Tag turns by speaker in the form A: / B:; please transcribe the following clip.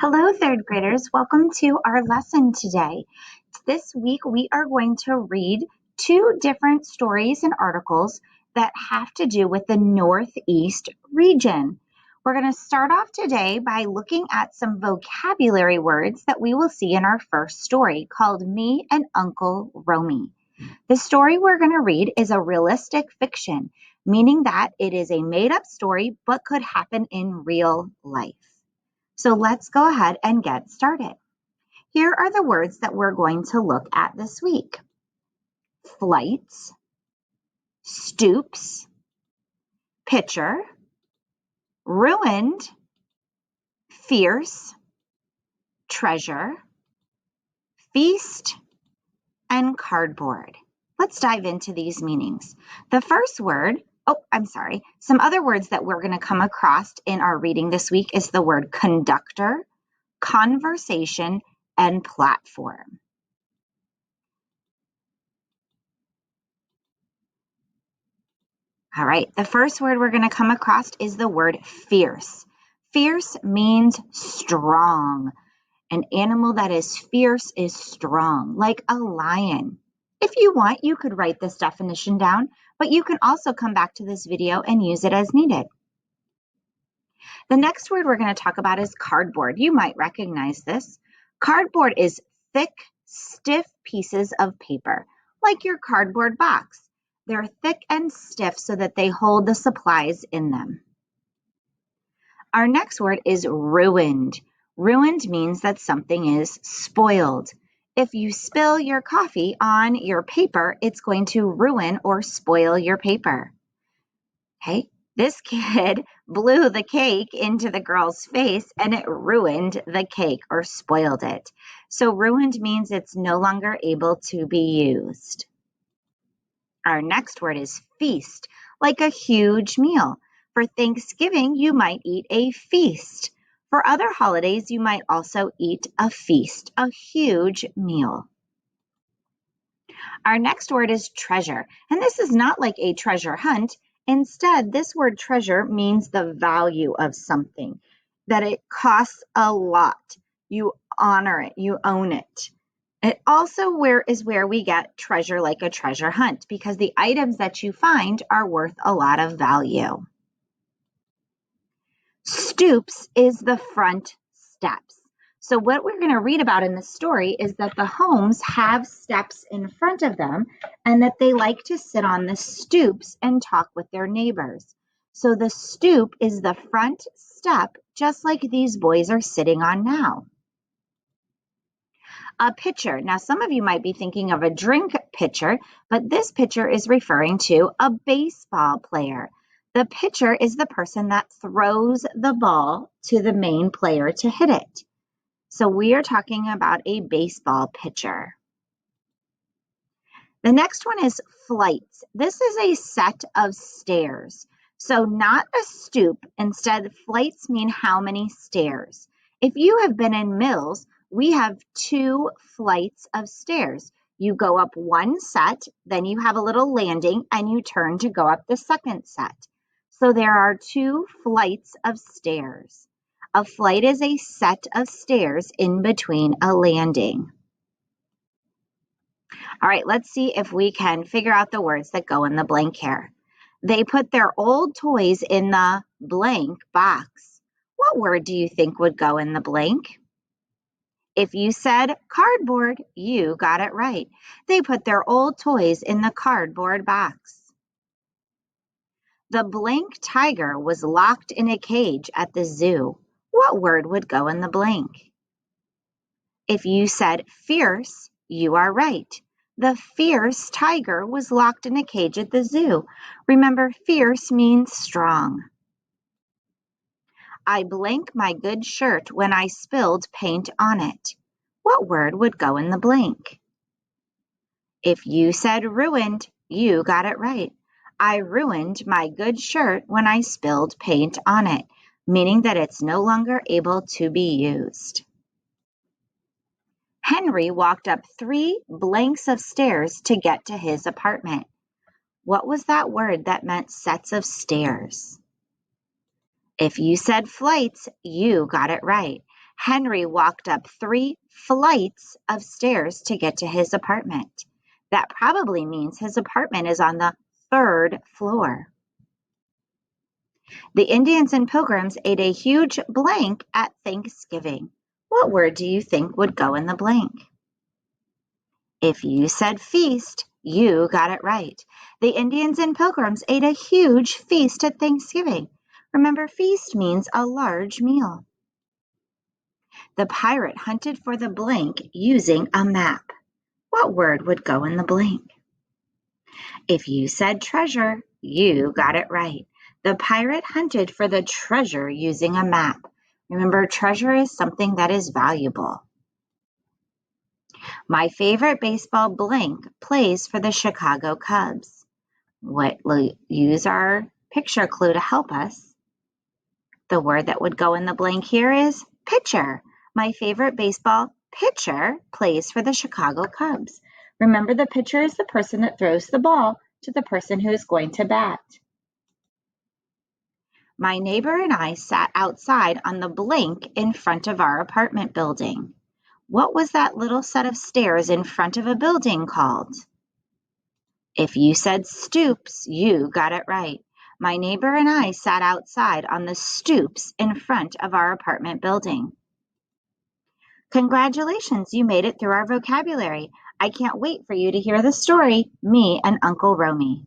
A: Hello, third graders. Welcome to our lesson today. This week, we are going to read two different stories and articles that have to do with the Northeast region. We're going to start off today by looking at some vocabulary words that we will see in our first story called Me and Uncle Romie. The story we're going to read is a realistic fiction, meaning that it is a made-up story but could happen in real life. So let's go ahead and get started. Here are the words that we're going to look at this week. Flights, stoops, pitcher, ruined, fierce, treasure, feast, and cardboard. Let's dive into these meanings. The first word, some other words that we're going to come across in our reading this week is the word conductor, conversation, and platform. All right, the first word we're going to come across is the word fierce. Fierce means strong. An animal that is fierce is strong, like a lion. If you want, you could write this definition down, but you can also come back to this video and use it as needed. The next word we're going to talk about is cardboard. You might recognize this. Cardboard is thick, stiff pieces of paper, like your cardboard box. They're thick and stiff so that they hold the supplies in them. Our next word is ruined. Ruined means that something is spoiled. If you spill your coffee on your paper, it's going to ruin or spoil your paper. Okay, this kid blew the cake into the girl's face and it ruined the cake or spoiled it. So ruined means it's no longer able to be used. Our next word is feast, like a huge meal. For Thanksgiving, you might eat a feast. For other holidays, you might also eat a feast, a huge meal. Our next word is treasure, and this is not like a treasure hunt. Instead, this word treasure means the value of something, that it costs a lot. You honor it, you own it. It also is where we get treasure like a treasure hunt, because the items that you find are worth a lot of value. Stoops is the front steps. So what we're going to read about in this story is that the homes have steps in front of them and that they like to sit on the stoops and talk with their neighbors. So the stoop is the front step, just like these boys are sitting on now. A pitcher. Now, some of you might be thinking of a drink pitcher, but this pitcher is referring to a baseball player. The pitcher is the person that throws the ball to the main player to hit it. So we are talking about a baseball pitcher. The next one is flights. This is a set of stairs. So not a stoop. Instead, flights mean how many stairs. If you have been in Mills, we have 2 flights of stairs. You go up one set, then you have a little landing, and you turn to go up the second set. So there are 2 flights of stairs. A flight is a set of stairs in between a landing. All right, let's see if we can figure out the words that go in the blank here. They put their old toys in the blank box. What word do you think would go in the blank? If you said cardboard, you got it right. They put their old toys in the cardboard box. The blank tiger was locked in a cage at the zoo. What word would go in the blank? If you said fierce, you are right. The fierce tiger was locked in a cage at the zoo. Remember, fierce means strong. I blank my good shirt when I spilled paint on it. What word would go in the blank? If you said ruined, you got it right. I ruined my good shirt when I spilled paint on it, meaning that it's no longer able to be used. Henry walked up 3 blanks of stairs to get to his apartment. What was that word that meant sets of stairs? If you said flights, you got it right. Henry walked up 3 flights of stairs to get to his apartment. That probably means his apartment is on the 3rd floor. The Indians and Pilgrims ate a huge blank at Thanksgiving. What word do you think would go in the blank? If you said feast, you got it right. The Indians and Pilgrims ate a huge feast at Thanksgiving. Remember, feast means a large meal. The pirate hunted for the blank using a map. What word would go in the blank? If you said treasure, you got it right. The pirate hunted for the treasure using a map. Remember, treasure is something that is valuable. My favorite baseball blank plays for the Chicago Cubs. We'll use our picture clue to help us. The word that would go in the blank here is pitcher. My favorite baseball pitcher plays for the Chicago Cubs. Remember, the pitcher is the person that throws the ball to the person who is going to bat. My neighbor and I sat outside on the blank in front of our apartment building. What was that little set of stairs in front of a building called? If you said stoops, you got it right. My neighbor and I sat outside on the stoops in front of our apartment building. Congratulations, you made it through our vocabulary. I can't wait for you to hear the story, Me and Uncle Romie.